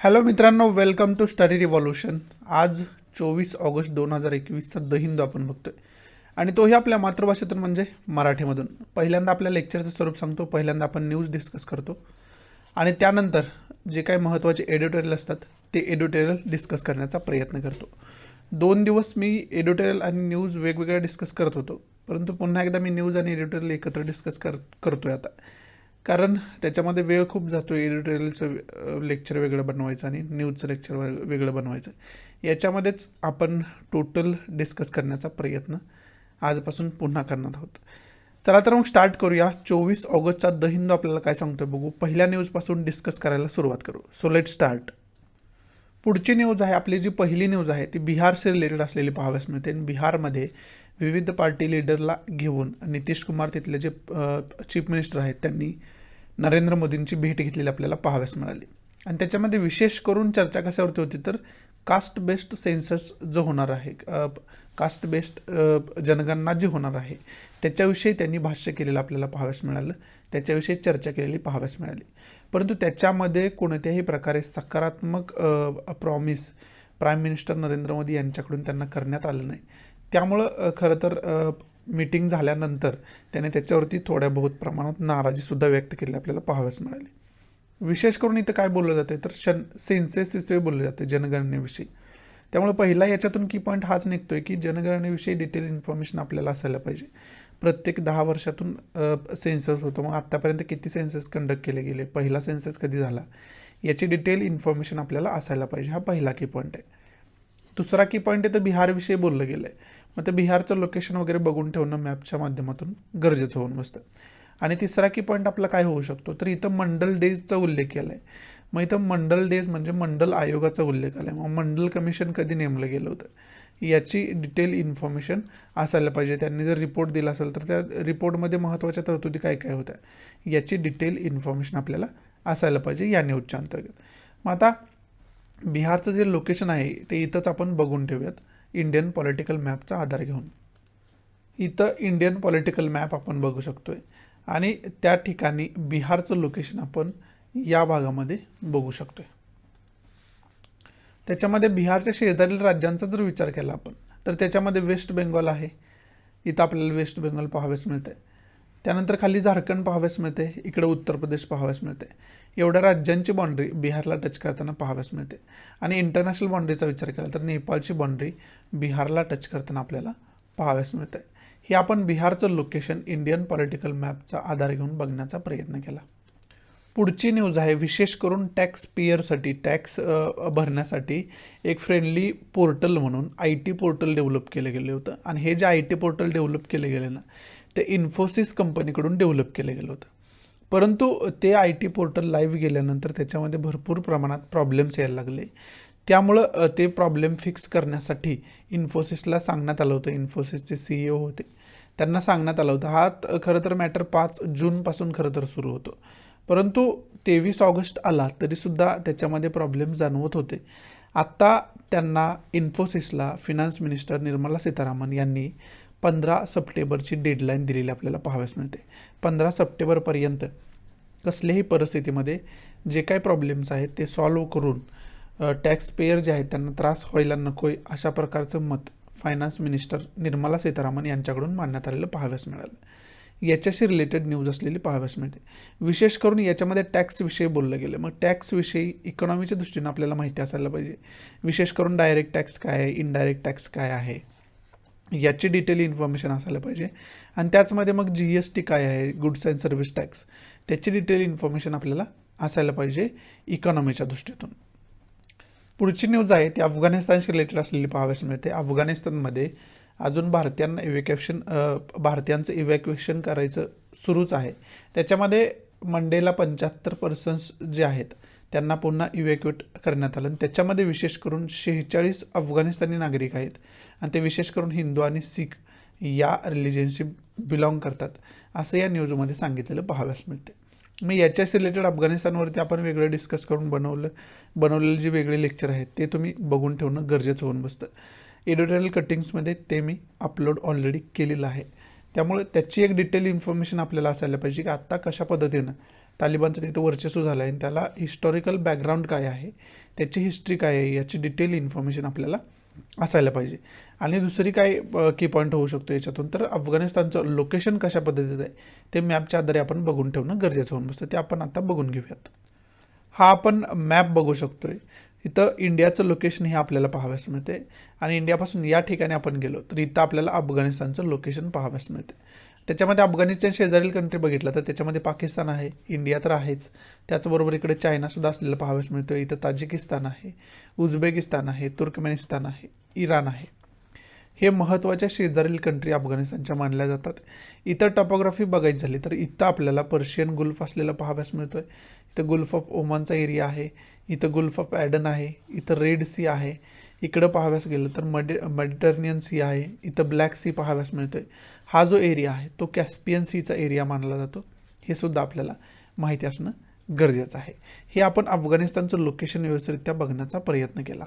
Hello मित्रांनो, welcome to study revolution. आज 24 August 2021चा the Hindu आपण बघतोय आणि तोही आपल्या मातृभाषेतून म्हणजे मराठीमधून. पहिल्यांदा आपल्या लेक्चरचं स्वरूप सांगतो, पहिल्यांदा आपण न्यूज डिस्कस करतो आणि त्यानंतर जे काही महत्त्वाचे एडिटोरियल असतात ते एडिटोरियल डिस्कस करण्याचा प्रयत्न करतो. 2 दिवस मी एडिटोरियल आणि न्यूज वेगवेगळ्या डिस्कस करत होतो, परंतु पुन्हा एकदा मी न्यूज आणि एडिटोरियल एकत्र डिस्कस करतोय आता, कारण त्याच्यामध्ये वेळ खूप जातो. एडिटोरियलचं लेक्चर वेगळं बनवायचं आणि न्यूजचं लेक्चर वेगळं बनवायचं. याच्यामध्येच आपण टोटल डिस्कस करण्याचा प्रयत्न आजपासून पुन्हा करणार आहोत. चला तर मग स्टार्ट करूया. 24 ऑगस्टचा द हिंदू आपल्याला काय सांगतोय बघू. पहिल्या न्यूजपासून डिस्कस करायला सुरुवात करू. So let start. पुढची न्यूज आहे, आपली जी पहिली न्यूज आहे ती बिहारशी रिलेटेड असलेली पाहाव्यास मिळते. आणि बिहारमध्ये विविध पार्टी लीडरला घेऊन नितीश कुमार तिथले जे चीफ मिनिस्टर आहेत त्यांनी नरेंद्र मोदींची भेट घेतलेली आपल्याला पाहाव्यास मिळाली. आणि त्याच्यामध्ये विशेष करून चर्चा कशावरती होती तर कास्ट बेस्ड सेन्सस जो होणार आहे, कास्ट बेस्ड जनगणना जी होणार आहे त्याच्याविषयी त्यांनी भाष्य केलेलं आपल्याला पाहाव्यास मिळालं, त्याच्याविषयी चर्चा केलेली पाहाव्यास मिळाली. परंतु त्याच्यामध्ये कोणत्याही प्रकारे सकारात्मक promise prime minister Narendra Modi यांच्याकडून त्यांना करण्यात आलं नाही. त्यामुळं खरं तर मीटिंग झाल्यानंतर त्याने त्याच्यावरती थोड्या बहुत प्रमाणात नाराजीसुद्धा व्यक्त केली आपल्याला पाहाव्यास मिळाली. विशेष करून इथं काय बोललं जाते तर सेन्सेसविषयी बोललं जाते, जनगणनेविषयी. त्यामुळे पहिला याच्यातून की पॉईंट हाच निघतोय की जनगणनेविषयी डिटेल इन्फॉर्मेशन आपल्याला असायला पाहिजे. प्रत्येक 10 वर्षातून सेन्सस होतो. मग आत्तापर्यंत किती सेन्सस कंडक्ट केले गेले, पहिला सेन्सस कधी झाला, याची डिटेल इन्फॉर्मेशन आपल्याला असायला पाहिजे. हा पहिला की पॉईंट आहे. दुसरा की पॉईंट आहे तर बिहारविषयी बोललं गेलं आहे. मग ते बिहारचं लोकेशन वगैरे बघून ठेवणं मॅपच्या माध्यमातून गरजेचं होऊन बसतं. आणि तिसरा की पॉईंट आपला काय होऊ शकतो तर इथं मंडल डेजचा उल्लेख केला आहे. मग इथं मंडल डेज म्हणजे मंडल आयोगाचा उल्लेख आला आहे. मग मंडल कमिशन कधी नेमलं गेलं होतं याची डिटेल इन्फॉर्मेशन असायला पाहिजे. त्यांनी जर रिपोर्ट दिला असेल तर त्या रिपोर्टमध्ये महत्त्वाच्या तरतुदी काय काय होत्या याची डिटेल इन्फॉर्मेशन आपल्याला असायला पाहिजे या न्यूजच्या अंतर्गत. मग आता बिहारचं जे लोकेशन आहे ते इथंच आपण बघून ठेवूयात इंडियन पॉलिटिकल मॅपचा आधार घेऊन. इथं इंडियन पॉलिटिकल मॅप आपण बघू शकतोय आणि त्या ठिकाणी बिहारचं लोकेशन आपण या भागामध्ये बघू शकतोय. त्याच्यामध्ये बिहारच्या शेजारील राज्यांचा जर विचार केला आपण तर त्याच्यामध्ये वेस्ट बेंगॉल आहे. इथं आपल्याला वेस्ट बेंगॉल पाहाव्यास मिळते. त्यानंतर खाली झारखंड पाहाव्यास मिळते, इकडे उत्तर प्रदेश पाहाव्यास मिळते. एवढ्या राज्यांची बाँड्री बिहारला टच करताना पाहाव्यास मिळते. आणि इंटरनॅशनल बाँड्रीचा विचार केला तर नेपाळची बाँड्री बिहारला टच करताना आपल्याला पाहाव्यास मिळते. हे आपण बिहारचं लोकेशन इंडियन पॉलिटिकल मॅपचा आधार घेऊन बघण्याचा प्रयत्न केला. पुढची न्यूज आहे, विशेष करून टॅक्स पेयरसाठी, टॅक्स भरण्यासाठी एक फ्रेंडली पोर्टल म्हणून IT पोर्टल डेव्हलप केलं गेलं होतं. आणि हे जे IT पोर्टल डेव्हलप केले गेले ना ते इन्फोसिस कंपनीकडून डेव्हलप केलं गेलं होतं. परंतु ते IT पोर्टल लाईव्ह गेल्यानंतर त्याच्यामध्ये भरपूर प्रमाणात प्रॉब्लेम्स यायला लागले. त्यामुळं ते प्रॉब्लेम फिक्स करण्यासाठी इन्फोसिसला सांगण्यात आलं होतं, इन्फोसिसचे CEO होते त्यांना सांगण्यात आलं होतं. हा खरं तर मॅटर 5 जूनपासून खरं तर सुरू होतो. परंतु 23 ऑगस्ट आला तरीसुद्धा त्याच्यामध्ये प्रॉब्लेम जाणवत होते. आत्ता त्यांना इन्फोसिसला फिनान्स मिनिस्टर निर्मला सीतारामन यांनी 15 सप्टेंबरची डेडलाईन दिलेली आपल्याला पाहाव्यास मिळते. 15 सप्टेंबरपर्यंत कसल्याही परिस्थितीमध्ये जे काही प्रॉब्लेम्स आहेत ते सॉल्व्ह करून टॅक्स पेयर जे आहेत त्यांना त्रास व्हायला नको आहे अशा प्रकारचं मत फायनान्स मिनिस्टर निर्मला सीतारामन यांच्याकडून मांडण्यात आलेलं पाहाव्यास मिळालं. याच्याशी रिलेटेड न्यूज असलेली पाहाव्यास मिळते. विशेष करून याच्यामध्ये टॅक्सविषयी बोललं गेलं. मग टॅक्सविषयी इकॉनॉमीच्या दृष्टीनं आपल्याला माहिती असायला पाहिजे. विशेष करून डायरेक्ट टॅक्स काय आहे, इनडायरेक्ट टॅक्स काय आहे याची डिटेल इन्फॉर्मेशन असायला पाहिजे. आणि त्याचमध्ये मग GST काय आहे, गुड्स अँड सर्व्हिस टॅक्स, त्याची डिटेल इन्फॉर्मेशन आपल्याला असायला पाहिजे इकॉनॉमीच्या दृष्टीतून. पुढची न्यूज आहे ती अफगाणिस्तानशी रिलेटेड असलेली पाहाव्यास मिळते. अफगाणिस्तानमध्ये अजून भारतीयांचं इव्हॅक्युएशन करायचं सुरूच आहे. त्याच्यामध्ये मंडेला 75% जे आहेत त्यांना पुन्हा इव्हॅक्युएट करण्यात आलं. आणि त्याच्यामध्ये विशेष करून 46 अफगाणिस्तानी नागरिक आहेत आणि ते विशेष करून हिंदू आणि सिख या रिलिजनशी बिलॉंग करतात असं या न्यूजमध्ये सांगितलेलं पाहाव्यास मिळते. मग याच्याशी रिलेटेड अफगाणिस्तानवरती आपण वेगळं डिस्कस करून बनवलेलं जे वेगळे लेक्चर आहेत ते तुम्ही बघून ठेवणं गरजेचं होऊन बसतं. एडिटोरियल कटिंग्समध्ये ते मी अपलोड ऑलरेडी केलेलं आहे. त्यामुळे त्याची एक डिटेल इन्फॉर्मेशन आपल्याला असायला पाहिजे की आत्ता कशा पद्धतीनं तालिबानचं तिथं वर्चस्व झालं आहे आणि त्याला हिस्टॉरिकल बॅकग्राऊंड काय आहे, त्याची हिस्ट्री काय आहे, याची डिटेल इन्फॉर्मेशन आपल्याला असायला पाहिजे. आणि दुसरी काय की पॉईंट होऊ शकतो याच्यातून, तर अफगाणिस्तानचं लोकेशन कशा पद्धतीचं आहे ते मॅपच्या आधारे आपण बघून ठेवणं गरजेचं होऊन बसतं. ते आपण आता बघून घेऊयात. हा आपण मॅप बघू शकतोय. इथं इंडियाचं लोकेशन हे आपल्याला पाहाव्यास मिळते आणि इंडियापासून या ठिकाणी आपण गेलो तर इथं आपल्याला अफगाणिस्तानचं लोकेशन पाहाव्यास मिळते. त्याच्यामध्ये अफगाणिस्तान शेजारील कंट्री बघितलं तर त्याच्यामध्ये पाकिस्तान आहे, इंडिया तर आहेच, त्याचबरोबर इकडे चायनासुद्धा असलेलं पाहाव्यास मिळतो. इथं ताजिकिस्तान आहे, उझबेकिस्तान आहे, तुर्कमेनिस्तान आहे, इराण आहे. हे महत्त्वाच्या शेजारील कंट्री अफगाणिस्तानच्या मानल्या जातात. इतर टॉपोग्राफी बघायची झाली तर इथं आपल्याला पर्शियन गुल्फ असलेला पाहाव्यास मिळतोय. इथं गुल्फ ऑफ ओमानचा एरिया आहे, इथं गुल्फ ऑफ ॲडन आहे, इथं रेड सी आहे. इकडं पाहाव्यास गेलं तर मेडिटरेनियन सी आहे, इथं ब्लॅक सी पाहाव्यास मिळतोय. हा जो एरिया आहे तो कॅस्पियन सीचा एरिया मानला जातो. हे सुद्धा आपल्याला माहिती असणं गरजेचं आहे. हे आपण अफगाणिस्तानचं लोकेशन व्यवस्थितरित्या बघण्याचा प्रयत्न केला.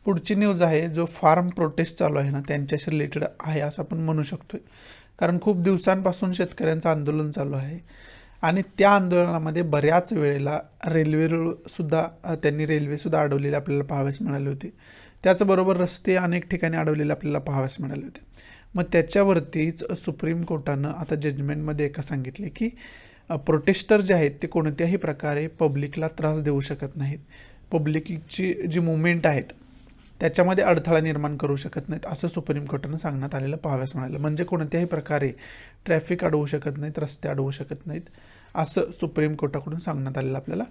पुढची न्यूज आहे, जो फार्म प्रोटेस्ट चालू आहे ना त्यांच्याशी रिलेटेड आहे असं आपण म्हणू शकतोय. कारण खूप दिवसांपासून शेतकऱ्यांचं आंदोलन चालू आहे आणि त्या आंदोलनामध्ये बऱ्याच वेळेला त्यांनी रेल्वेसुद्धा अडवलेली आपल्याला पाहाव्यास मिळाली होती. त्याचबरोबर रस्ते अनेक ठिकाणी अडवलेले आपल्याला पाहाव्यास मिळाले होते. मग त्याच्यावरतीच सुप्रीम कोर्टानं आता जजमेंटमध्ये एका सांगितले की प्रोटेस्टर जे आहेत ते कोणत्याही प्रकारे पब्लिकला त्रास देऊ शकत नाहीत, पब्लिकची जी मुवमेंट आहेत त्याच्यामध्ये अडथळा निर्माण करू शकत नाहीत असं सुप्रीम कोर्टानं सांगण्यात आलेलं पाहाव्यास मिळालं. म्हणजे कोणत्याही प्रकारे ट्रॅफिक अडवू शकत नाहीत, रस्ते अडवू शकत नाहीत असं सुप्रीम कोर्टाकडून सांगण्यात आलेलं आपल्याला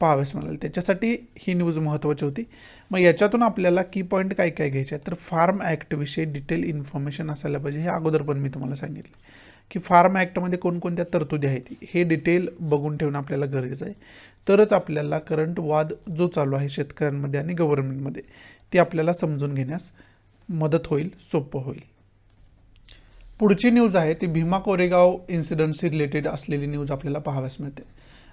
पाहाव्यास मिळालं. त्याच्यासाठी ही न्यूज महत्त्वाची होती. मग याच्यातून आपल्याला की पॉईंट काय काय घ्यायचे आहेत, तर फार्म ॲक्टविषयी डिटेल इन्फॉर्मेशन असायला पाहिजे. हे अगोदर पण मी तुम्हाला सांगितलं की फार्म ॲक्टमध्ये कोणकोणत्या तरतुदी आहेत हे डिटेल बघून ठेवणं आपल्याला गरजेचं आहे. तरच आपल्याला करंट वाद जो चालू आहे शेतकऱ्यांमध्ये आणि गव्हर्नमेंटमध्ये ते आपल्याला समजून घेण्यास मदत होईल, सोपं होईल. पुढची न्यूज आहे ती भीमा कोरेगाव इन्सिडंटशी रिलेटेड असलेली न्यूज आपल्याला पाहाव्यास मिळते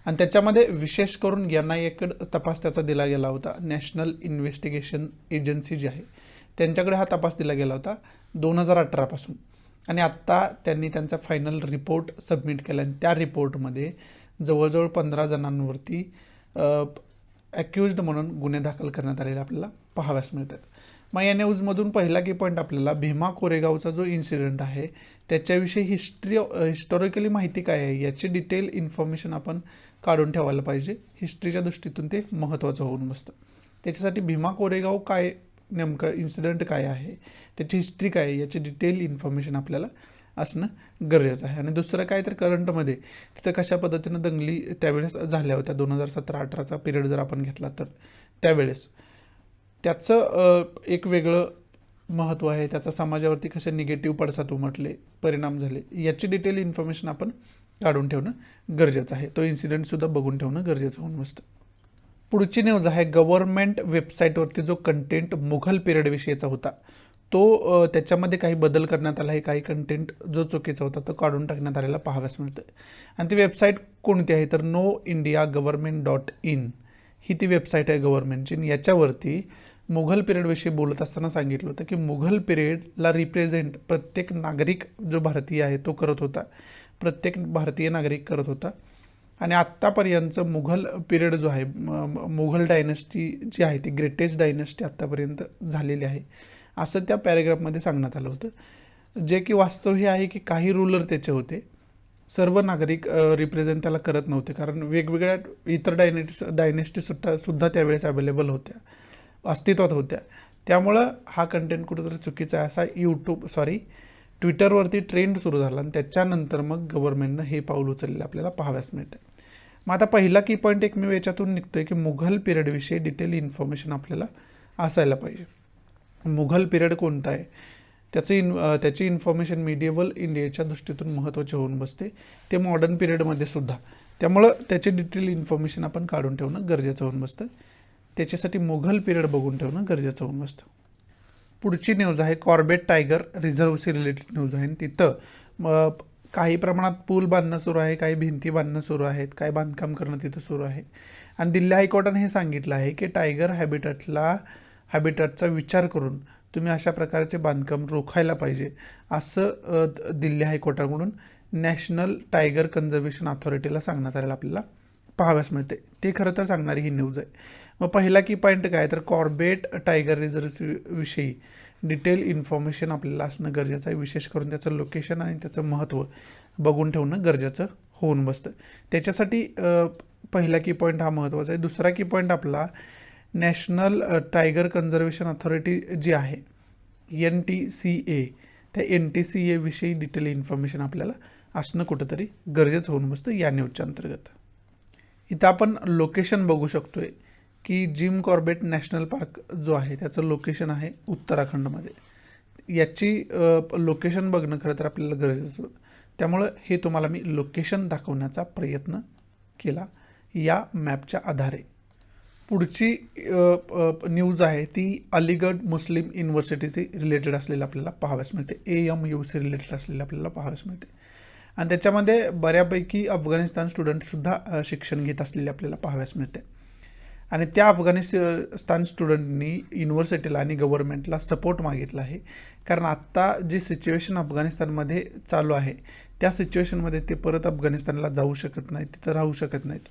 आणि त्याच्यामध्ये विशेष करून NIAकडे तपास त्याचा दिला गेला होता. नॅशनल इन्व्हेस्टिगेशन एजन्सी जी आहे त्यांच्याकडे हा तपास दिला गेला होता 2018 पासून आणि आत्ता त्यांनी त्यांचा फायनल रिपोर्ट सबमिट केला आणि त्या रिपोर्टमध्ये जवळजवळ 15 जणांवरती ॲक्युज्ड म्हणून गुन्हे दाखल करण्यात आलेले आपल्याला पाहाव्यास मिळतात. मग या न्यूजमधून पहिला की पॉईंट आपल्याला भीमा कोरेगावचा जो इन्सिडेंट आहे त्याच्याविषयी हिस्टॉरिकली माहिती काय आहे याची डिटेल इन्फॉर्मेशन आपण काढून ठेवायला पाहिजे. हिस्ट्रीच्या दृष्टीतून ते महत्त्वाचं होऊन बसतं. त्याच्यासाठी भीमा कोरेगाव काय नेमकं इन्सिडेंट काय आहे, त्याची हिस्ट्री काय आहे याची डिटेल इन्फॉर्मेशन आपल्याला असणं गरजेचं आहे. आणि दुसरं काय तर करंटमध्ये तिथं कशा पद्धतीनं दंगली त्यावेळेस झाल्या होत्या 2017-18चा पिरियड जर आपण घेतला तर त्यावेळेस त्याचं एक वेगळं महत्त्व आहे, त्याचा समाजावरती कसे निगेटिव्ह पडसाद उमटले, परिणाम झाले याची डिटेल इन्फॉर्मेशन आपण काढून ठेवणं गरजेचं आहे. तो इन्सिडेंटसुद्धा बघून ठेवणं गरजेचं होऊन बसतं. पुढची न्यूज आहे, गव्हर्नमेंट वेबसाईटवरती जो कंटेंट मुघल पिरियडविषयीचा होता तो त्याच्यामध्ये काही बदल करण्यात आला आहे. काही कंटेंट जो चुकीचा होता तो काढून टाकण्यात आलेला पाहाव्यास मिळतं आणि ती वेबसाईट कोणती आहे तर noindiagovernment.in ही ती वेबसाईट आहे गव्हर्नमेंटची. याच्यावरती मुघल पिरियडविषयी बोलत असताना सांगितलं होतं की मुघल पिरियडला रिप्रेझेंट प्रत्येक नागरिक जो भारतीय आहे तो करत होता, प्रत्येक भारतीय नागरिक करत होता आणि आत्तापर्यंतचं मुघल पिरियड जो आहे, मुघल डायनेस्टी जी आहे ती ग्रेटेस्ट डायनेस्टी आत्तापर्यंत झालेली आहे असं त्या पॅरेग्राफमध्ये सांगण्यात आलं होतं. जे की वास्तव हे आहे की काही रूलर त्याचे होते, सर्व नागरिक रिप्रेझेंट त्याला करत नव्हते कारण वेगवेगळ्या इतर डायनेस्टी सुद्धा त्यावेळेस अवेलेबल होत्या, अस्तित्वात होत्या. त्यामुळं हा कंटेंट कुठेतरी चुकीचा आहे असा ट्विटरवरती ट्रेंड सुरू झाला आणि त्याच्यानंतर मग गव्हर्नमेंटनं हे पाऊल उचललेलं आपल्याला पाहाव्यास मिळतं. मग आता पहिला की पॉईंट एक मी याच्यातून निघतोय की मुघल पिरियडविषयी डिटेल इन्फॉर्मेशन आपल्याला असायला पाहिजे. मुघल पिरियड कोणता आहे त्याची इन्फॉर्मेशन मिडिएवल इंडियाच्या दृष्टीतून महत्त्वाची होऊन बसते, ते मॉडर्न पिरियडमध्ये सुद्धा. त्यामुळं त्याची डिटेल इन्फॉर्मेशन आपण काढून ठेवणं गरजेचं होऊन बसतं. त्याच्यासाठी मुघल पिरियड बघून ठेवणं गरजेचं होऊन बसतं. पुढची न्यूज आहे कॉर्बेट टायगर रिझर्वशी रिलेटेड न्यूज आहे. तिथं काही प्रमाणात पूल बांधणं सुरू आहे, काही भिंती बांधणं सुरू आहेत, काही बांधकाम करणं तिथं सुरू आहे आणि दिल्ली हायकोर्टाने हे सांगितलं आहे की टायगर हॅबिटॅटचा विचार करून तुम्ही अशा प्रकारचे बांधकाम रोखायला पाहिजे असं दिल्ली हायकोर्टाकडून नॅशनल टायगर कन्झर्वेशन अथॉरिटीला सांगण्यात आलेलं आपल्याला पाहाव्यास मिळते. ते खरं तर सांगणारी ही न्यूज आहे. मग पहिला की पॉईंट काय तर कॉर्बेट टायगर रिझर्व विषयी डिटेल इन्फॉर्मेशन आपल्याला असणं गरजेचं आहे. विशेष करून त्याचं लोकेशन आणि त्याचं महत्त्व बघून ठेवणं गरजेचं होऊन बसतं. त्याच्यासाठी पहिला की पॉईंट हा महत्त्वाचा आहे. दुसरा की पॉईंट आपला नॅशनल टायगर कन्झर्वेशन अथॉरिटी जी आहे NTCA, त्या NTCA विषयी डिटेल इन्फॉर्मेशन आपल्याला असणं कुठंतरी गरजेचं होऊन बसतं या न्यूजच्या अंतर्गत. इथं आपण लोकेशन बघू शकतोय की जिम कॉर्बेट नॅशनल पार्क जो आहे त्याचं लोकेशन आहे उत्तराखंडमध्ये. याची लोकेशन बघणं खरं तर आपल्याला गरजेचं होतं. त्यामुळं हे तुम्हाला मी लोकेशन दाखवण्याचा प्रयत्न केला या मॅपच्या आधारे. पुढची न्यूज आहे ती अलीगढ मुस्लिम युनिव्हर्सिटीशी रिलेटेड असलेलं आपल्याला पाहाव्यास मिळते. AMUC रिलेटेड असलेलं आपल्याला पाहाव्यास मिळते. आणि त्याच्यामध्ये बऱ्यापैकी अफगाणिस्तान स्टुडंटसुद्धा शिक्षण घेत असलेले आपल्याला पाहाव्यास मिळते. आणि त्या अफगाणिस्तान स्टुडंटनी युनिव्हर्सिटीला आणि गव्हर्नमेंटला सपोर्ट मागितला आहे. कारण आत्ता जी सिच्युएशन अफगाणिस्तानमध्ये चालू आहे त्या सिच्युएशनमध्ये ते परत अफगाणिस्तानला जाऊ शकत नाहीत, तिथं राहू शकत नाहीत.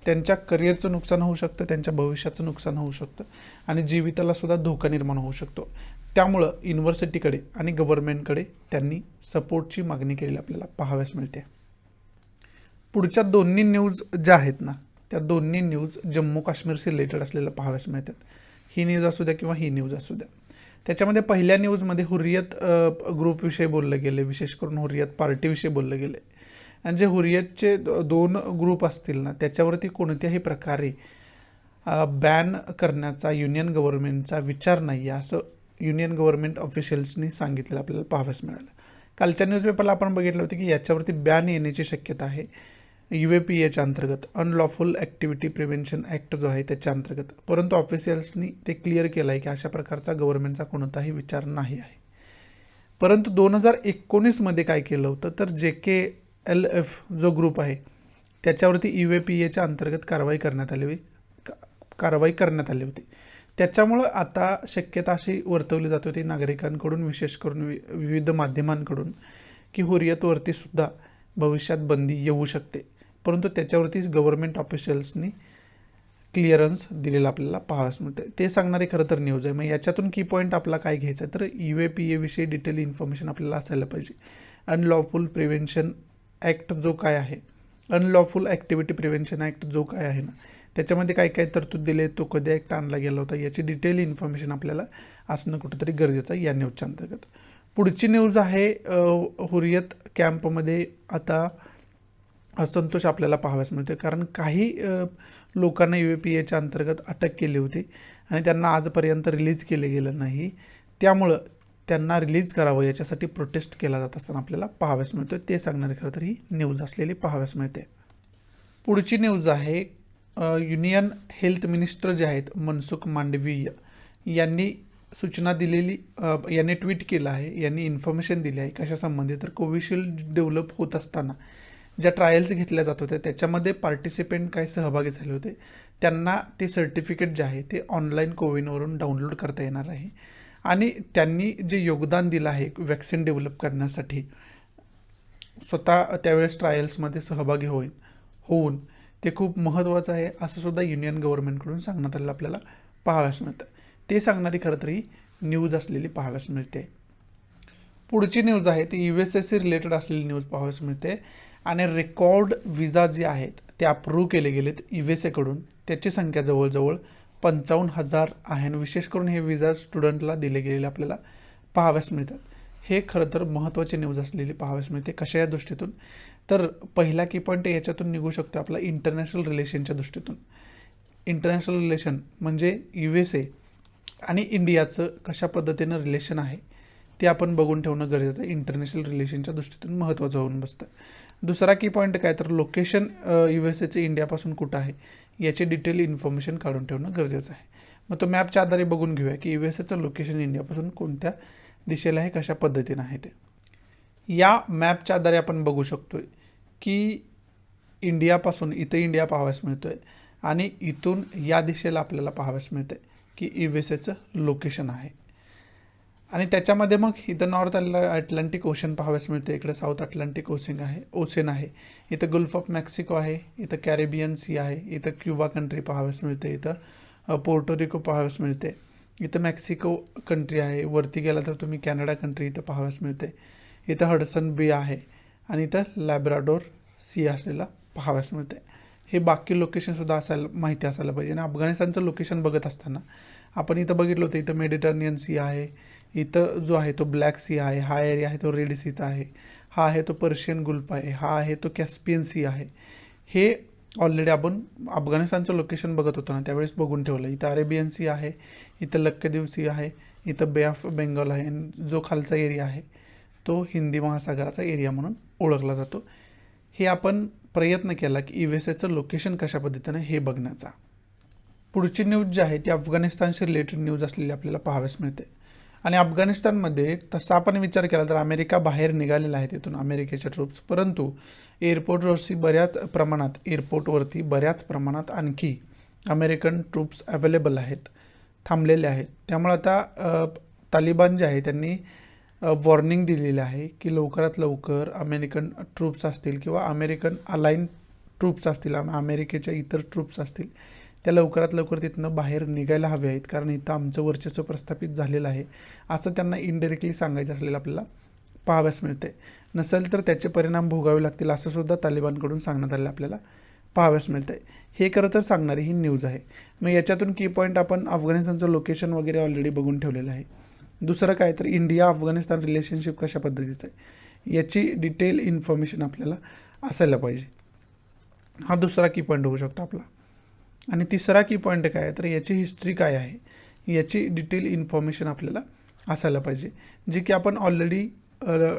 त्यांच्या करिअरचं नुकसान होऊ शकतं, त्यांच्या भविष्याचं नुकसान होऊ शकतं आणि जीविताला सुद्धा धोका निर्माण होऊ शकतो. त्यामुळं युनिव्हर्सिटीकडे आणि गव्हर्नमेंटकडे त्यांनी सपोर्टची मागणी केलेली आपल्याला पाहाव्यास मिळते. पुढच्या दोन्ही न्यूज ज्या आहेत ना त्या दोन्ही न्यूज जम्मू काश्मीरशी रिलेटेड असलेलं पाहाव्यास मिळतात. ही न्यूज असू द्या किंवा ही न्यूज असू द्या. त्याच्यामध्ये पहिल्या न्यूजमध्ये हुरियत ग्रुपविषयी बोललं गेले, विशेष करून हुरियत पार्टीविषयी बोललं गेले. आणि जे हुरियतचे 2 ग्रुप असतील ना त्याच्यावरती कोणत्याही प्रकारे बॅन करण्याचा युनियन गव्हर्नमेंटचा विचार नाही आहे असं युनियन गव्हर्नमेंट ऑफिशियल्सनी सांगितलेलं आपल्याला पाहाव्यास मिळालं. कालच्या न्यूजपेपरला आपण बघितलं होतं की याच्यावरती बॅन येण्याची शक्यता आहे UAPAच्या अंतर्गत, अनलॉफुल ॲक्टिव्हिटी प्रिव्हेन्शन ॲक्ट जो आहे त्याच्या अंतर्गत. परंतु ऑफिशियल्सनी ते क्लिअर केलं आहे की अशा प्रकारचा गव्हर्नमेंटचा कोणताही विचार नाही आहे. परंतु 2019मध्ये काय केलं होतं तर JKLF जो ग्रुप आहे त्याच्यावरती UAPAच्या अंतर्गत कारवाई करण्यात आली होती. त्याच्यामुळं आता शक्यता अशी वर्तवली जात होती नागरिकांकडून, विशेष करून विविध माध्यमांकडून, की हुरियतवरती सुद्धा भविष्यात बंदी येऊ शकते. परंतु त्याच्यावरती गव्हर्नमेंट ऑफिशियल्सनी क्लिअरन्स दिलेलं आपल्याला पाहावयास मिळतं. ते सांगणारी खरं तर न्यूज आहे. मग याच्यातून की पॉईंट आपला काय घ्यायचा आहे तर UAPA विषयी डिटेल इन्फॉर्मेशन आपल्याला असायला पाहिजे. अनलॉफुल प्रिव्हेन्शन ॲक्ट जो काय आहे, अनलॉफुल ॲक्टिव्हिटी प्रिव्हेन्शन ॲक्ट जो काय आहे ना त्याच्यामध्ये काय काय तरतूद दिले, तो कधी ॲक्ट आणला गेला होता याची डिटेल इन्फॉर्मेशन आपल्याला असणं कुठंतरी गरजेचं आहे या न्यूजच्या अंतर्गत. पुढची न्यूज आहे हुरियत कॅम्पमध्ये आता असंतोष आपल्याला पाहावयास मिळतो. कारण काही लोकांना UAPAच्या अंतर्गत अटक केली होती आणि त्यांना आजपर्यंत रिलीज केले गेलं नाही. त्यामुळं त्यांना रिलीज करावं याच्यासाठी प्रोटेस्ट केला जात असताना आपल्याला पाहावयास मिळतो. ते सांगणारे खरं तर ही न्यूज असलेली पाहावयास मिळते. पुढची न्यूज आहे युनियन हेल्थ मिनिस्टर जे आहेत मनसुख मांडवीय यांनी सूचना दिलेली, यांनी ट्विट केलं आहे, यांनी इन्फॉर्मेशन दिली आहे कशा संबंधित तर कोविशिल्ड डेव्हलप होत असताना ज्या ट्रायल्स घेतल्या जात होत्या त्याच्यामध्ये पार्टिसिपेंट काय सहभागी झाले होते त्यांना ते सर्टिफिकेट जे आहे ते ऑनलाईन कोविनवरून डाउनलोड करता येणार आहे. आणि त्यांनी जे योगदान दिलं आहे वॅक्सिन डेव्हलप करण्यासाठी स्वतः त्यावेळेस ट्रायल्समध्ये सहभागी होऊन ते खूप महत्त्वाचं आहे असं सुद्धा युनियन गव्हर्नमेंटकडून सांगण्यात आलेलं आपल्याला पाहावयास मिळतं. ते सांगणारी खरं तरी न्यूज असलेली पाहावयास मिळते. पुढची न्यूज आहे ती USAशी रिलेटेड असलेली न्यूज पाहावयास मिळते. आणि रेकॉर्ड विजा जे आहेत ते अप्रूव्ह केले गेलेत USAकडून. त्याची संख्या जवळजवळ 55,000 आहे आणि विशेष करून हे विजा स्टुडंटला दिले गेलेले आपल्याला पाहावयास मिळतात. हे खरं तर महत्त्वाची न्यूज असलेली पाहावयास मिळते. कशा या दृष्टीतून तर पहिला की पॉईंट याच्यातून निघू शकतो आपला इंटरनॅशनल रिलेशनच्या दृष्टीतून. इंटरनॅशनल रिलेशन म्हणजे USA आणि इंडियाचं कशा पद्धतीनं रिलेशन आहे ते आपण बघून ठेवणं गरजेचं आहे. इंटरनॅशनल रिलेशनच्या दृष्टीतून महत्त्वाचं होऊन बसतं. दुसरा की पॉईंट काय तर लोकेशन USAचं इंडियापासून कुठं आहे याची डिटेल इन्फॉर्मेशन काढून ठेवणं गरजेचं आहे. मग तो मॅपच्या आधारे बघून घेऊया की USAचं लोकेशन इंडियापासून कोणत्या दिशेला आहे, कशा पद्धतीनं आहे ते. या मॅपच्या आधारे आपण बघू शकतोय की इंडियापासून इथं इंडिया पाहावयास मिळतोय आणि इथून या दिशेला आपल्याला पाहावयास मिळतंय की USAचं लोकेशन आहे. आणि त्याच्यामध्ये मग इथं नॉर्थ अटलांटिक ओशन पाहाव्यास मिळते, इकडे साऊथ अटलांटिक ओशन आहे, इथं गल्फ ऑफ मेक्सिको आहे, इथं कॅरेबियन सी आहे, इथं क्युबा कंट्री पाहाव्यास मिळते, इथं पोर्टोरिको पाहाव्यास मिळते, इथं मेक्सिको कंट्री आहे, वरती गेला तर तुम्ही कॅनडा कंट्री इथं पाहाव्यास मिळते, इथं हडसन बे आहे आणि इथं लॅब्राडोर सी असलेला पाहाव्यास मिळते. हे बाकी लोकेशनसुद्धा माहिती असायला पाहिजे. आणि अफगाणिस्तानचं लोकेशन बघत असताना आपण इथं बघितलं होतं, इथं मेडिटरेनियन सी आहे, इथं जो आहे तो ब्लॅक सी आहे, हा एरिया आहे तो रेड सीचा आहे, हा आहे तो पर्शियन गुल्फ आहे, हा आहे तो कॅस्पियन सी आहे. हे ऑलरेडी आपण अफगाणिस्तानचं लोकेशन बघत होतो ना त्यावेळेस बघून ठेवलं. इथं अरेबियन सी आहे, इथं लक्षद्वीप सी आहे, इथं बे ऑफ बेंगॉल आहे, जो खालचा एरिया आहे तो हिंदी महासागराचा एरिया म्हणून ओळखला जातो. हे आपण प्रयत्न केला की USA लोकेशन कशा पद्धतीनं हे बघण्याचा. पुढची न्यूज जी आहे ती अफगाणिस्तानशी रिलेटेड न्यूज असलेली आपल्याला पाहाव्यास मिळते. आणि अफगाणिस्तानमध्ये तसा आपण विचार केला तर अमेरिका बाहेर निघालेला आहे तिथून, अमेरिकेचे ट्रूप्स, परंतु एअरपोर्टवरती बऱ्याच प्रमाणात आणखी अमेरिकन ट्रूप्स अवेलेबल आहेत, थांबलेले आहेत. त्यामुळे आता तालिबान जे आहे त्यांनी वॉर्निंग दिलेली आहे की लवकरात लवकर अमेरिकन ट्रूप्स असतील किंवा अमेरिकन अलाइन ट्रूप्स असतील, अमेरिकेच्या इतर ट्रूप्स असतील, त्या लवकरात लवकर तिथनं बाहेर निघायला हवे आहेत, कारण इथं आमचं वर्चस्व प्रस्थापित झालेलं आहे असं त्यांना इनडायरेक्टली सांगायचं असलेलं आपल्याला पाहाव्यास मिळते. नसेल तर त्याचे परिणाम भोगावे लागतील असं सुद्धा तालिबानकडून सांगण्यात आलेलं आपल्याला पाहाव्यास मिळतंय. हे खरं तर सांगणारी ही न्यूज आहे. मग याच्यातून की पॉईंट आपण अफगाणिस्तानचं लोकेशन वगैरे ऑलरेडी बघून ठेवलेलं आहे. दुसरं काय तर इंडिया अफगाणिस्तान रिलेशनशिप कशा पद्धतीचं आहे याची डिटेल इन्फॉर्मेशन आपल्याला असायला पाहिजे. हा दुसरा की पॉईंट होऊ शकतो आपला. आणि तिसरा की पॉईंट काय आहे तर याची हिस्ट्री काय आहे याची डिटेल इन्फॉर्मेशन आपल्याला असायला पाहिजे, जे की आपण ऑलरेडी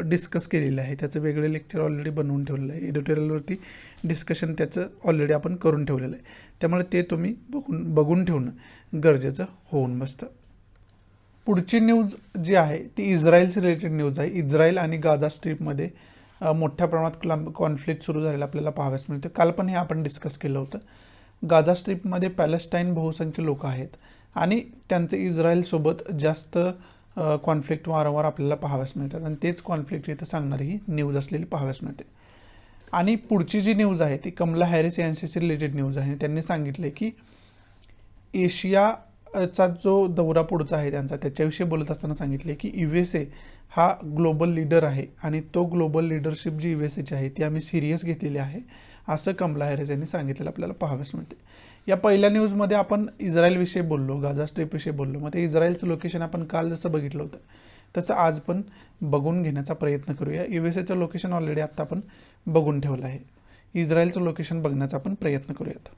डिस्कस केलेलं आहे. त्याचं वेगळे लेक्चर ऑलरेडी बनवून ठेवलेलं आहे, एडिटोरियलवरती डिस्कशन त्याचं ऑलरेडी आपण करून ठेवलेलं आहे. त्यामुळे ते तुम्ही बघून ठेवणं गरजेचं होऊन बसतं. पुढची न्यूज जी आहे ती इस्रायलशी रिलेटेड न्यूज आहे. इस्रायल आणि गाझा स्ट्रीपमध्ये मोठ्या प्रमाणात कॉन्फ्लिक्ट सुरू झालेला आपल्याला पाहाव्यास मिळतं. काल पण हे आपण डिस्कस केलं होतं. गाझा स्ट्रीपमध्ये पॅलेस्टाईन बहुसंख्य लोक आहेत आणि त्यांचे इस्रायलसोबत जास्त कॉन्फ्लिक्ट वारंवार आपल्याला पाहाव्यास मिळतात आणि तेच कॉन्फ्लिक्ट इथं सांगणारी ही न्यूज असलेली पाहाव्यास मिळते. आणि पुढची जी न्यूज आहे ती कमला हॅरिस यांच्याशी रिलेटेड न्यूज आहे. त्यांनी सांगितले की एशियाचा जो दौरा पुढचा आहे त्यांचा त्याच्याविषयी बोलत असताना सांगितले की USA हा ग्लोबल लीडर आहे आणि तो ग्लोबल लीडरशिप जी USAची आहे ती आम्ही सिरियस घेतलेली आहे असं कमला हॅरिस यांनी सांगितलेलं आपल्याला पाहाव्यास मिळते. या पहिल्या न्यूजमध्ये आपण इस्रायलविषयी बोललो, गाझा स्ट्रीपविषयी बोललो. मग ते इस्रायलचं लोकेशन आपण काल जसं बघितलं होतं तसं आज पण बघून घेण्याचा प्रयत्न करूया. USAचं लोकेशन ऑलरेडी आत्ता आपण बघून ठेवलं आहे. इस्रायलचं लोकेशन बघण्याचा आपण प्रयत्न करूयात.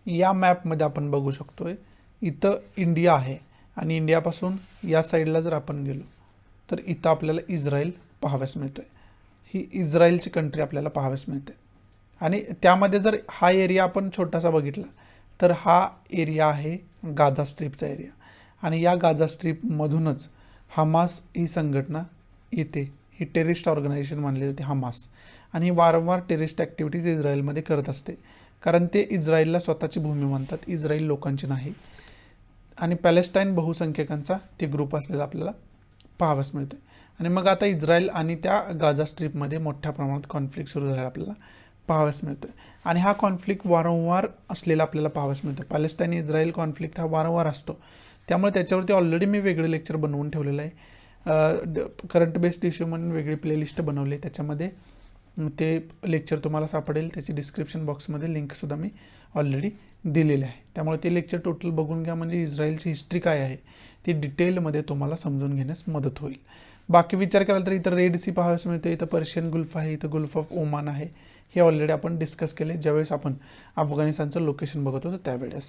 या मॅपमध्ये आपण बघू शकतोय इथं इंडिया आहे आणि इंडियापासून या साईडला जर आपण गेलो तर इथं आपल्याला इस्रायल पाहाव्यास मिळतोय. ही इस्रायलची कंट्री आपल्याला पाहाव्यास मिळते. आणि त्यामध्ये जर हा एरिया आपण छोटासा बघितला तर हा एरिया आहे गाझा स्ट्रीपचा एरिया आणि या गाझा स्ट्रीपमधूनच हमास ही संघटना येते. ही टेररिस्ट ऑर्गनायझेशन मानली जाते हमास आणि ही वारंवार टेररिस्ट ॲक्टिव्हिटीज इस्रायलमध्ये करत असते, कारण ते इस्रायलला स्वतःची भूमी मानतात, इस्रायल लोकांची नाही. आणि पॅलेस्टाईन बहुसंख्यकांचा ते ग्रुप असलेला आपल्याला पाहाव्यास मिळतो. आणि मग आता इस्रायल आणि त्या गाझा स्ट्रीपमध्ये मोठ्या प्रमाणात कॉन्फ्लिक्ट सुरू झालेला आपल्याला पाहाव्यास मिळतो आणि हा कॉन्फ्लिक्ट वारंवार असलेला आपल्याला पाहाव्यास मिळतो. पॅलेस्टाईन इस्रायल कॉन्फ्लिक्ट हा वारंवार असतो, त्यामुळे त्याच्यावरती ऑलरेडी मी वेगळे लेक्चर बनवून ठेवलेलं आहे. करंट बेस्ड इश्यू म्हणून वेगळी प्लेलिस्ट बनवली आहे, त्याच्यामध्ये ते लेक्चर तुम्हाला सापडेल. त्याची डिस्क्रिप्शन बॉक्समध्ये लिंकसुद्धा मी ऑलरेडी दिलेली आहे. त्यामुळे ते लेक्चर टोटल बघून घ्या, म्हणजे इस्रायलची हिस्ट्री काय आहे ती डिटेलमध्ये तुम्हाला समजून घेण्यास मदत होईल. बाकी विचार केला तर इथं रेड सी पाहाव्यास मिळते, इथं पर्शियन गुल्फ आहे, इथं गुल्फ ऑफ ओमान आहे. हे ऑलरेडी आपण डिस्कस केले ज्यावेळेस आपण अफगाणिस्तानचं लोकेशन बघत होतो त्यावेळेस.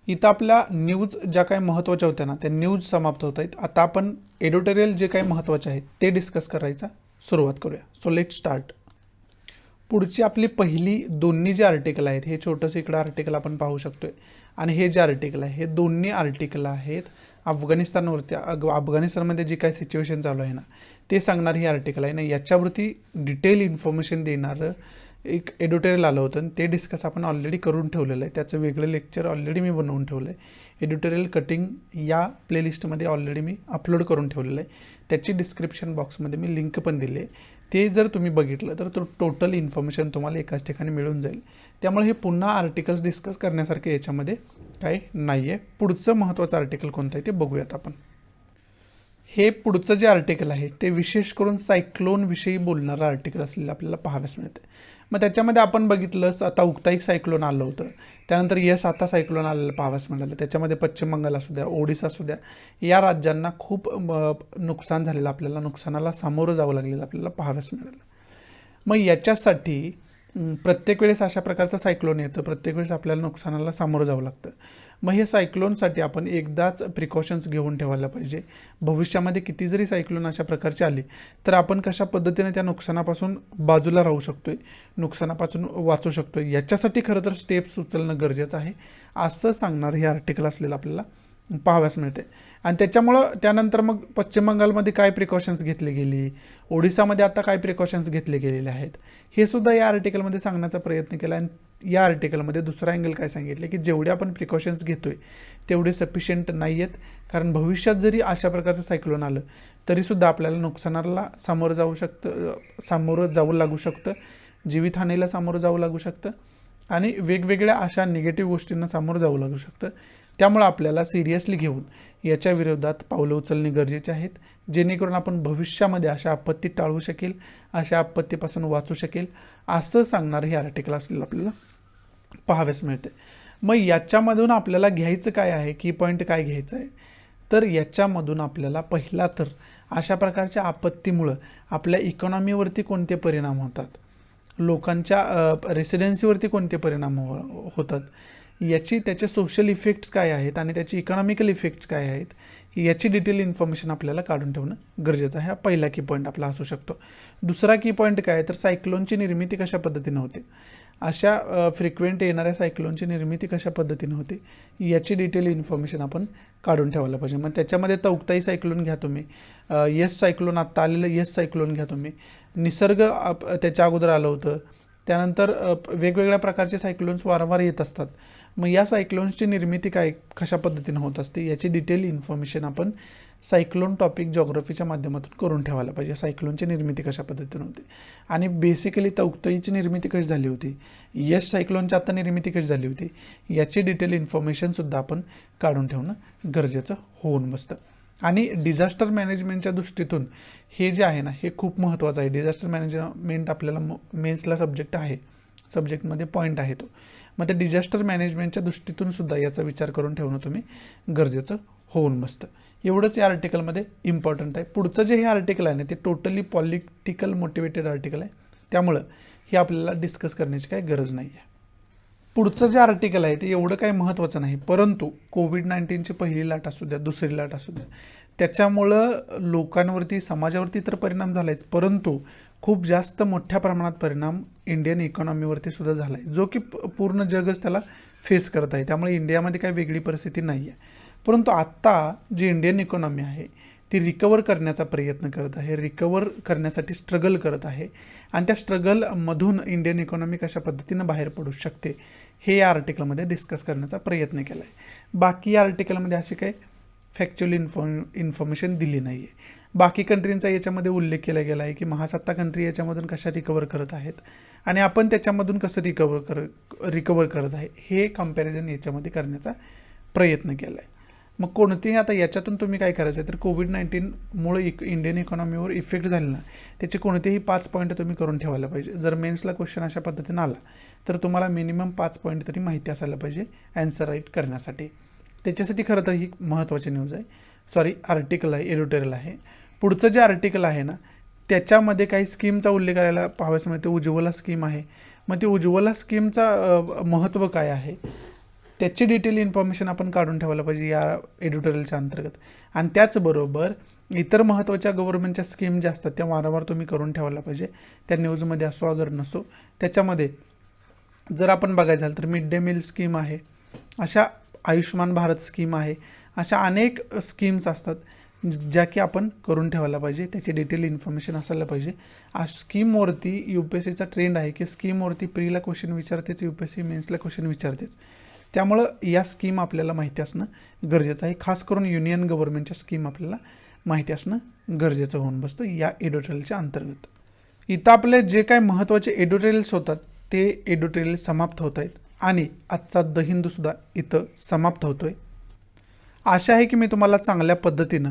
इथं आपल्या न्यूज ज्या काही महत्त्वाच्या होत्या ना त्या न्यूज समाप्त होत आहेत. आता आपण एडिटोरियल जे काही महत्त्वाचे आहेत ते डिस्कस करायचा सुरुवात करूया. So let start. पुढची आपली पहिली दोन्ही जे आर्टिकल आहेत, हे छोटंसं इकडं आर्टिकल आपण पाहू शकतोय आणि हे जे आर्टिकल आहे हे दोन्ही आर्टिकल आहेत अफगाणिस्तानवरती. अफगाणिस्तानमध्ये जी काय सिच्युएशन चालू आहे ना ते सांगणार ही आर्टिकल आहे ना. याच्यावरती डिटेल इन्फॉर्मेशन देणारं एक एडिटोरियल आलं होतं आणि ते डिस्कस आपण ऑलरेडी करून ठेवलेलं आहे. त्याचं वेगळं लेक्चर ऑलरेडी मी बनवून ठेवलं आहे. एडिटोरियल कटिंग या प्लेलिस्टमध्ये ऑलरेडी मी अपलोड करून ठेवलेलं आहे. त्याची डिस्क्रिप्शन बॉक्समध्ये मी लिंक पण दिली आहे. ते जर तुम्ही बघितलं तर तो टोटल इन्फॉर्मेशन तुम्हाला एकाच ठिकाणी मिळून जाईल. त्यामुळे हे पुन्हा आर्टिकल्स डिस्कस करण्यासारखे याच्यामध्ये काही नाही आहे. पुढचं महत्त्वाचं आर्टिकल कोणतं आहे ते बघूयात आपण. हे पुढचं जे आर्टिकल आहे ते विशेष करून सायक्लोनविषयी बोलणारं आर्टिकल असलेलं आपल्याला पाहाव्यास मिळतं. मग त्याच्यामध्ये आपण बघितलं आता उक्ताईक सायक्लोन आलं होतं, त्यानंतर आता सायक्लोन आलेलं पाहाव्यास मिळालं. त्याच्यामध्ये पश्चिम बंगाल असू द्या, ओडिसा असू द्या, या राज्यांना खूप नुकसान झालेलं आपल्याला, नुकसानाला सामोरं जावं लागलेलं आपल्याला पाहाव्यास मिळालं. मग याच्यासाठी प्रत्येक वेळेस अशा प्रकारचं सायक्लोन येतं, प्रत्येक वेळेस आपल्याला नुकसानाला सामोरं जावं लागतं. मग हे सायक्लोनसाठी आपण एकदाच प्रिकॉशन्स घेऊन ठेवायला पाहिजे. भविष्यामध्ये किती जरी सायक्लोन अशा प्रकारचे आले तर आपण कशा पद्धतीने त्या नुकसानापासून बाजूला राहू शकतोय, नुकसानापासून वाचू शकतोय, याच्यासाठी खरं तर स्टेप्स उचलणं गरजेचं आहे असं सांगणारं हे आर्टिकल असलेलं आपल्याला पाहाव्यास मिळते. आणि त्याच्यामुळं त्यानंतर मग पश्चिम बंगालमध्ये काय प्रिकॉशन्स घेतली गेली, ओडिसामध्ये आता काय प्रिकॉशन्स घेतले गेलेले आहेत, हे सुद्धा या आर्टिकलमध्ये सांगण्याचा प्रयत्न केला. आणि या आर्टिकलमध्ये दुसरा अँगल काय सांगितले की जेवढे आपण प्रिकॉशन्स घेतोय तेवढे सफिशियंट नाही आहेत, कारण भविष्यात जरी अशा प्रकारचं सायक्लोन आलं तरीसुद्धा आपल्याला नुकसानाला सामोरं जावं लागू शकतं, जीवितहानीला सामोरं जावं लागू शकतं आणि वेगवेगळ्या अशा निगेटिव्ह गोष्टींना सामोरं जावं लागू शकतं. त्यामुळे आपल्याला सिरियसली घेऊन याच्या विरोधात पावलं उचलणे गरजेचे आहेत, जेणेकरून आपण भविष्यामध्ये अशा आपत्ती टाळू शकेल, अशा आपत्तीपासून वाचू शकेल असं सांगणारं हे आर्टिकल असलेलं आपल्याला पाहाव्यास मिळते. मग याच्यामधून आपल्याला घ्यायचं काय आहे, की पॉईंट काय घ्यायचं आहे, तर याच्यामधून आपल्याला पहिला तर अशा प्रकारच्या आपत्तीमुळं आपल्या इकॉनॉमीवरती कोणते परिणाम होतात, लोकांच्या रेसिडेन्सीवरती कोणते परिणाम होतात, त्याचे सोशल इफेक्ट्स काय आहेत आणि त्याचे इकॉनॉमिकल इफेक्ट्स काय आहेत, याची डिटेल इन्फॉर्मेशन आपल्याला काढून ठेवणं गरजेचं आहे. हा पहिला की पॉईंट आपला असू शकतो. दुसरा की पॉईंट काय आहे, तर सायक्लोनची निर्मिती कशा पद्धतीने होते, अशा फ्रिक्वेंट येणाऱ्या सायक्लोनची निर्मिती कशा पद्धतीने होते याची डिटेल इन्फॉर्मेशन आपण काढून ठेवायला पाहिजे. मग त्याच्यामध्ये तौक्ताई सायक्लोन घ्या तुम्ही, यस सायक्लोन आत्ता आलेलं यस सायक्लोन घ्या तुम्ही, निसर्ग त्याच्या अगोदर आलं होतं, त्यानंतर वेगवेगळ्या प्रकारचे सायक्लोन्स वारंवार येत असतात. मग या सायक्लोन्सची निर्मिती कशा पद्धतीने होत असते याची डिटेल इन्फॉर्मेशन आपण सायक्लोन टॉपिक जॉग्रफीच्या माध्यमातून करून ठेवायला पाहिजे. सायक्लोनची निर्मिती कशा पद्धतीने होते आणि बेसिकली तौक्ताईची निर्मिती कशी झाली होती, यश सायक्लोनची आता निर्मिती कशी झाली होती, याची डिटेल इन्फॉर्मेशनसुद्धा आपण काढून ठेवणं गरजेचं होऊन बसतं. आणि डिझास्टर मॅनेजमेंटच्या दृष्टीतून हे जे आहे ना हे खूप महत्त्वाचं आहे. डिझास्टर मॅनेजमेंट आपल्याला मेन्सला सब्जेक्ट आहे, सब्जेक्टमध्ये पॉईंट आहे तो. मग त्या डिझास्टर मॅनेजमेंटच्या दृष्टीतून सुद्धा याचा विचार करून ठेवणं तुम्ही गरजेचं होऊन बसतं. एवढंच या आर्टिकलमध्ये इम्पॉर्टंट आहे. पुढचं जे हे आर्टिकल आहे ना ते टोटली पॉलिटिकल मोटिवेटेड आर्टिकल आहे, त्यामुळं हे आपल्याला डिस्कस करण्याची काही गरज नाही आहे. पुढचं जे आर्टिकल आहे ते एवढं काही महत्त्वाचं नाही, परंतु कोविड-19ची पहिली लाट असू द्या, दुसरी लाट असू द्या, त्याच्यामुळं लोकांवरती, समाजावरती तर परिणाम झाला आहे, परंतु खूप जास्त मोठ्या प्रमाणात परिणाम इंडियन इकॉनॉमीवरती सुद्धा झाला आहे, जो की पूर्ण जगच त्याला फेस करत आहे. त्यामुळे इंडियामध्ये काही वेगळी परिस्थिती नाही आहे. परंतु आत्ता जी इंडियन इकॉनॉमी आहे ती रिकवर करण्याचा प्रयत्न करत आहे, रिकवर करण्यासाठी स्ट्रगल करत आहे आणि त्या स्ट्रगलमधून इंडियन इकॉनॉमी कशा पद्धतीनं बाहेर पडू शकते हे या आर्टिकलमध्ये डिस्कस करण्याचा प्रयत्न केला आहे. बाकी या आर्टिकलमध्ये अशी काही फॅक्च्युअल इन्फॉर्मेशन दिली नाही आहे. बाकी कंट्रींचा याच्यामध्ये उल्लेख केला गेला आहे की महासत्ता कंट्री याच्यामधून कशा रिकवर करत आहेत आणि आपण त्याच्यामधून कसं रिकवर करत आहे हे कम्पॅरिझन याच्यामध्ये करण्याचा प्रयत्न केला आहे. मग कोणतेही आता याच्यातून तुम्ही काय करायचं आहे तर कोविड-19मुळे इंडियन इकॉनॉमीवर इफेक्ट झाले ना त्याचे कोणतेही 5 पॉईंट तुम्ही करून ठेवायला पाहिजे. जर मेन्सला क्वेश्चन अशा पद्धतीने आला तर तुम्हाला मिनिमम 5 पॉईंट तरी माहिती असायला पाहिजे ॲन्सर राईट करण्यासाठी. त्याच्यासाठी खरं तर ही महत्त्वाची न्यूज आहे, आर्टिकल आहे, एडिटोरियल आहे. पुढचं जे आर्टिकल आहे ना त्याच्यामध्ये काही स्कीमचा उल्लेख करायला पाहावयास मिळते. उज्ज्वला स्कीम आहे. मग ती उज्ज्वला स्कीमचा महत्त्व काय आहे त्याची डिटेल इन्फॉर्मेशन आपण काढून ठेवायला पाहिजे या एडिटोरियलच्या अंतर्गत. आणि त्याचबरोबर इतर महत्त्वाच्या गव्हर्नमेंटच्या स्कीम ज्या असतात त्या वारंवार तुम्ही करून ठेवायला पाहिजे, त्या न्यूजमध्ये असो अगर नसो. त्याच्यामध्ये जर आपण बघायचं झालं तर मिड डे मील स्कीम आहे, अशा आयुष्यमान भारत स्कीम आहे, अशा अनेक स्कीम्स असतात ज्या की आपण करून ठेवायला पाहिजे, त्याची डिटेल इन्फॉर्मेशन असायला पाहिजे. स्कीमवरती UPSCचा ट्रेंड आहे की स्कीमवरती प्रीला क्वेश्चन विचारतेच, UPSC मेन्सला क्वेश्चन विचारतेच. त्यामुळं या स्कीम आपल्याला माहिती असणं गरजेचं आहे. खास करून युनियन गव्हर्नमेंटच्या स्कीम आपल्याला माहिती असणं गरजेचं होऊन बसतं या एडिटोरियलच्या अंतर्गत. इथं आपले जे काय महत्त्वाचे एडिटोरियल्स होतात ते एडिटोरियल समाप्त होत आहेत आणि आजचा द हिंदूसुद्धा इथं समाप्त होतोय. आशा आहे की मी तुम्हाला चांगल्या पद्धतीनं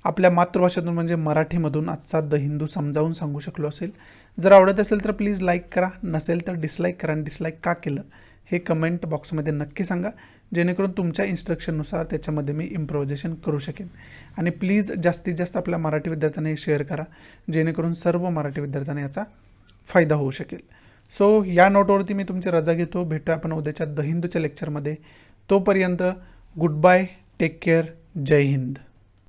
आपल्या मातृभाषेतून म्हणजे मराठीमधून आजचा द हिंदू समजावून सांगू शकलो असेल. जर आवडत असेल तर प्लीज लाईक करा, नसेल तर डिसलाईक करा आणि डिसलाईक का केलं हे कमेंट बॉक्समध्ये नक्की सांगा, जेणेकरून तुमच्या इन्स्ट्रक्शननुसार त्याच्यामध्ये मी इम्प्रोव्हायझेशन करू शकेन. आणि प्लीज जास्तीत जास्त आपल्या मराठी विद्यार्थ्यांना हे शेअर करा, जेणेकरून सर्व मराठी विद्यार्थ्यांना याचा फायदा होऊ शकेल. सो या नोटवरती मी तुमची रजा घेतो. भेटूया आपण उद्याच्या द हिंदूच्या लेक्चरमध्ये. तोपर्यंत गुड बाय, टेक केअर, जय हिंद.